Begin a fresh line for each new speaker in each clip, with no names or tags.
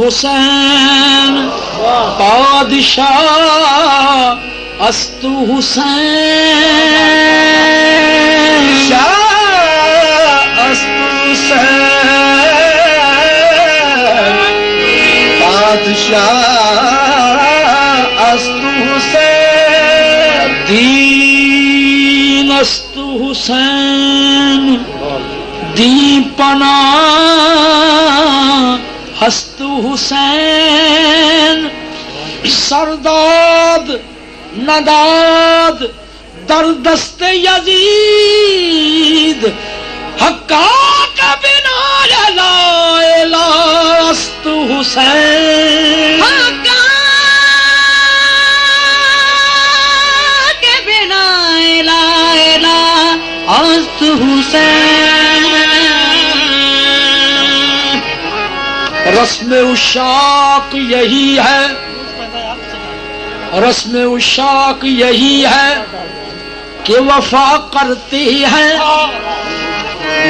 حسین پادشاہ است حسین شاہ است حسین پادشاہ است حسین دین است حسین دین پناہ ہست حسین سرداد نداد در دست یزید حقا کا بنا لا الہ است حسین حقا کے بنا لا الہ است حسین رسم عشاق یہی ہے رسم عشاق یہی ہے کہ وفا کرتی ہے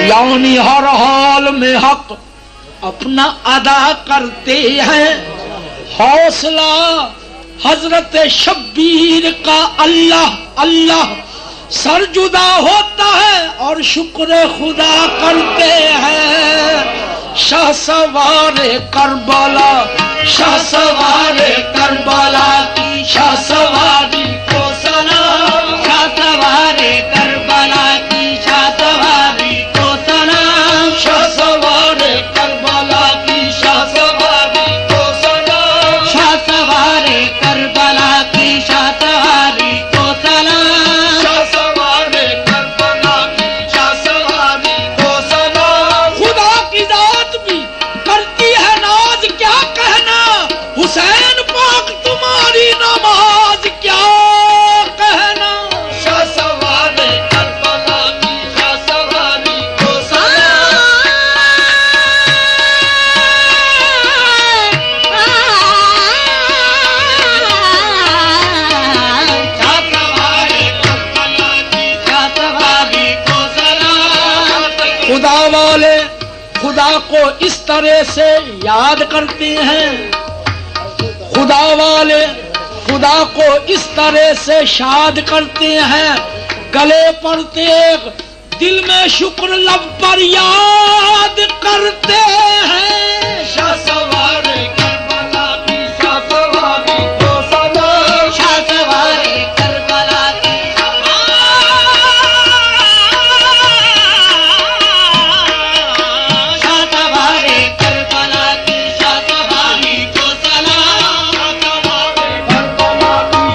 یعنی ہر حال میں حق اپنا ادا کرتے ہیں حوصلہ حضرت شبیر کا اللہ اللہ سر جدا ہوتا ہے اور شکر خدا کرتے ہیں شاہ سوار کربلا شاہ سوار کربلا کی شاہ سواری کو سلام شاہ سوار کربلا کی شاہ سواری کو سلام شاہ سوار کربلا کی شاہ سواری کو سلام شاہ سوار کربلا کی شاہ سواری کو سلام شاہ سوار کربلا کی شاہ سواری کو سلام خدا کی ذات بھی کرتی ہے ناز کیا کہنا حسین پاک تمہاری نماز کیا کہنا شاہ سوار کربلا کی شاہ سواری کو سلام شاہ سوار کربلا کی شاہ سواری کو سلام خدا والے خدا کو اس طرح سے یاد کرتے ہیں خدا والے خدا کو اس طرح سے شاد کرتے ہیں گلے پر تیغ دل میں شکر لب پر یاد کرتے ہیں شاہ سوار کربلا کی شاہ سواری کو سلام شاہ سوار کربلا کی شاہ سوار کربلا کی شاہ سواری کو سلام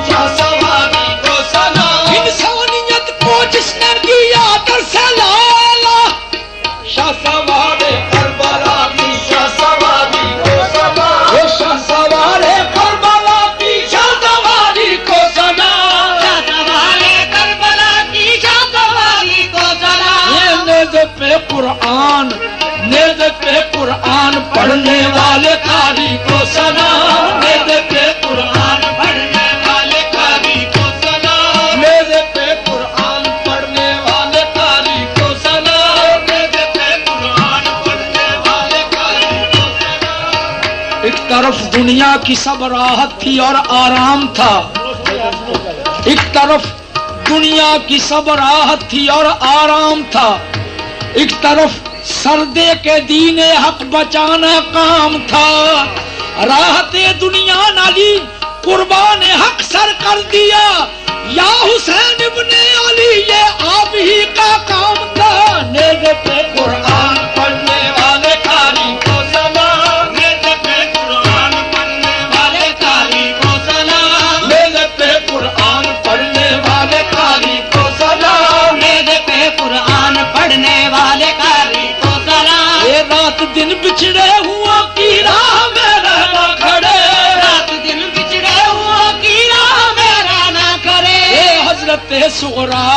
شاہ سواری کو سلام انسانیت کو جس نے دیا درس لا الہ شاہ سوار کربلا کی شاہ سواری کو سلام شاہ سوار کربلا کی شاہ سواری کو سلام شاہ سوار کربلا کی شاہ سواری کو سلام یہ نیز پہ قرآن نیز پہ قرآن پڑھنے والے قاری کو سلام نیز پہ قرآن پڑھنے والے قاری کو سلام نیز پہ قرآن پڑھنے والے قاری کو سلام نیز پہ قرآن پڑھنے والے قاری کو سلام ایک طرف دنیا کی سب راحت تھی اور آرام تھا ایک طرف دنیا کی سب راحت تھی اور آرام تھا ایک طرف سردے کے دین حق بچانا کام تھا راحت دنیا نہ لی قربان حق سر کر دیا یا حسین ابن علی یہ آپ ہی کا کام تھا نیز پہ قرآن پڑھنے والے قاری کو سلام نیز پہ قرآن پڑھنے والے قاری کو سلام نیز پہ قرآن پڑھنے والے قاری کو سلام نیز پہ قرآن پڑھنے والے قاری کو سلام یہ رات دن بچھڑے ہوا کی راہ میں رہنا کھڑے رات دن بچھڑے ہوا کی راہ میں رہنا کھڑے حضرت صغرا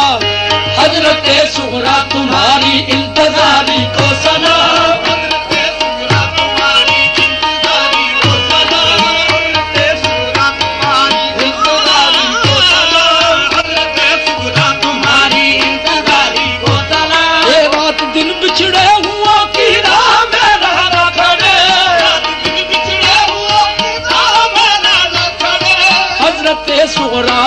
تمہاری انتظاری کو سلام حضرت صغرا تمہاری انتظاری کو سلام حضرت صغرا تمہاری انتظاری کو سلام حضرت صغرا تمہاری انتظاری کو سلام یہ رات دن بچھڑے ہوا کی راہ میں رہنا کھڑے رات دن بچھڑے سغرا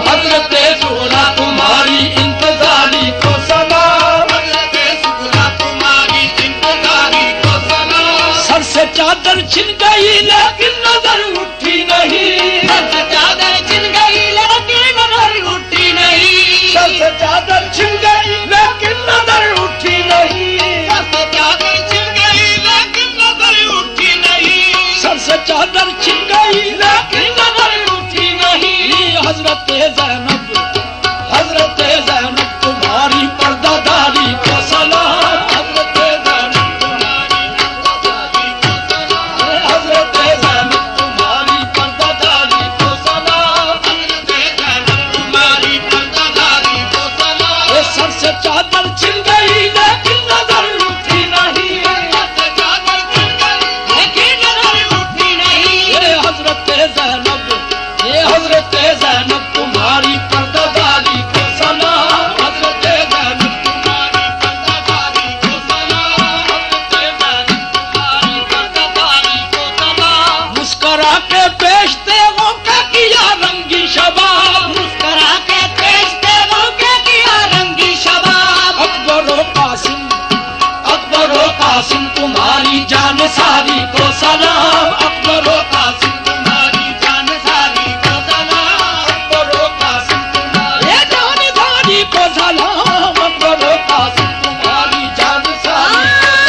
حضرت سغرا تمہاری انتظاری کو سلام حضرت سغرا تمہاری انتظاری کو سلام سر سے چادر چھن گئی لیکن نظر اٹھی نہیں سر سے چادر چھن گئی لیکن نظر اٹھی نہیں سر سے چادر چھن گئی لیکن نظر اٹھی نہیں سر سے چادر چھن گئی لیکن نظر اٹھی نہیں سر سے چادر چھن گئی لیکن نظر اٹھی نہیں حضرت زینب تمہاری پردہ داری کو سلام حضرت زینب تمہاری پردہ داری کو سلام حضرت زینب تمہاری پردہ داری کو سلام سر سے چادر چھن گئی لیکن نظر اٹھی نہیں سر سے چادر چھن گئی لیکن نظر اٹھی نہیں حضرت زینب تمہاری پردہ داری کو سلام حضرت زینب تمہاری پردہ داری کو سلام حضرت زینب تمہاری پردہ داری کو سلام مسکرا کے بیچتے ہو کہ کیا رنگی شباب مسکرا کے بیچتے ہو کہ کیا رنگی شباب اکبر و قاسم تمہاری جان ساری کو سلام اکبر و قاسم تمہاری جان ساری کو سلام اکبر و قاسم تمہاری جان ساری کو سلام اکبر و قاسم تمہاری جان ساری کو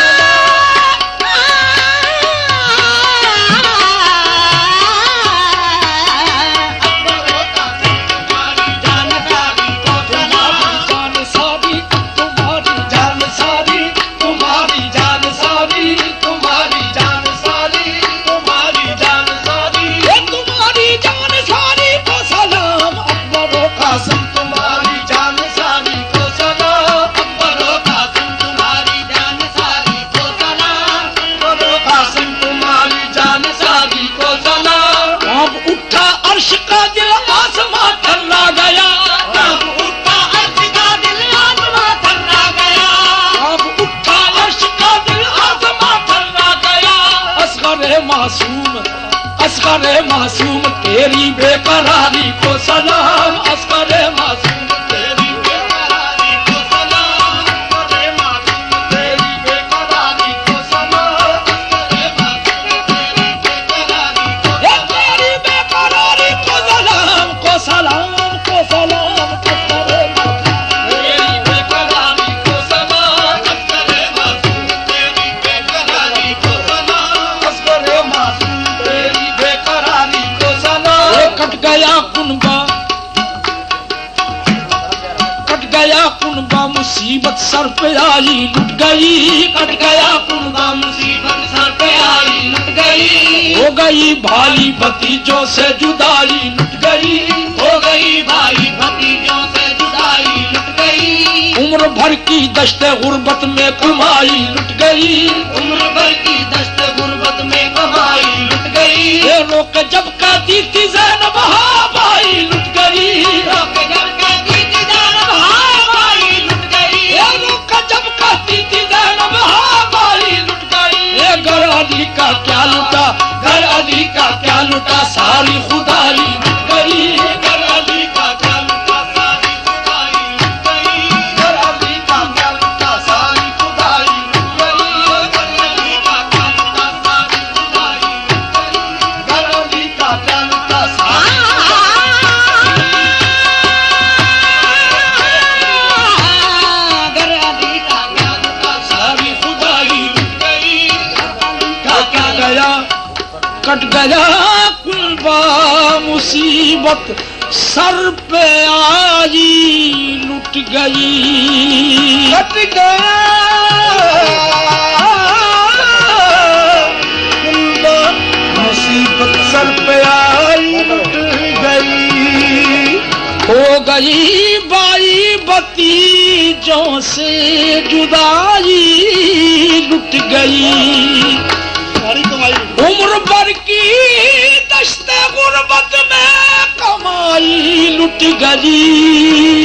اصغر معصوم تیری بے قراری کو سلام اصغر معصوم تیری بے قراری کو سلام اصغر معصوم تیری بے قراری کو سلام اصغر معصوم تیری بے قراری کو تیری بے قراری کو سلام کو سلام کو سلام اصغر معصوم تیری بے قراری کو سلام اصغر معصوم تیری بے قراری کو سلام اصغر معصوم کٹ گیا کنبا مصیبت سر پہ آئی لٹ گئی کٹ گیا کنبا مصیبت سر پہ آئی لٹ گئی ہو گئی بھائی بھتیجوں سے جدائی لٹ گئی ہو گئی بھائی بھتیجوں سے جدائی لٹ گئی عمر بھر کی دشت غربت میں کمائی لٹ گئی عمر بھر کی دشت غربت میں کمائی لٹ گئی یہ روک جب کہتی تھی زینب ہاں بھائی لٹ گئی روک جب کہتی تھی زینب ہاں بھائی لٹ گئی یہ روک جب کہتی تھی زینب ہاں بھائی لٹ گئی یہ گھر علی کا کیا لٹا گھر علی کا کیا لٹا ساری خدائی لٹ گئی گھر علی کا کیا لٹا ساری خدائی لٹ گئی گھر علی کا کیا لٹا ساری خدائی لٹ گئی گھر علی کا کیا لٹا ساری خدائی گھر علی کا کیا لٹا ساری گھر علی کا کیا لٹا ساری خدائی لٹ گئی کیا گیا کٹ گیا کنبا مصیبت سر پہ آئی لٹ گئی کٹ گیا کنبا مصیبت سر پہ آئی لٹ گئی ہو گئی بائی بتیجوں سے جدائی لٹ گئی عمر بھر کی دشت غربت میں کمائی لٹ گئی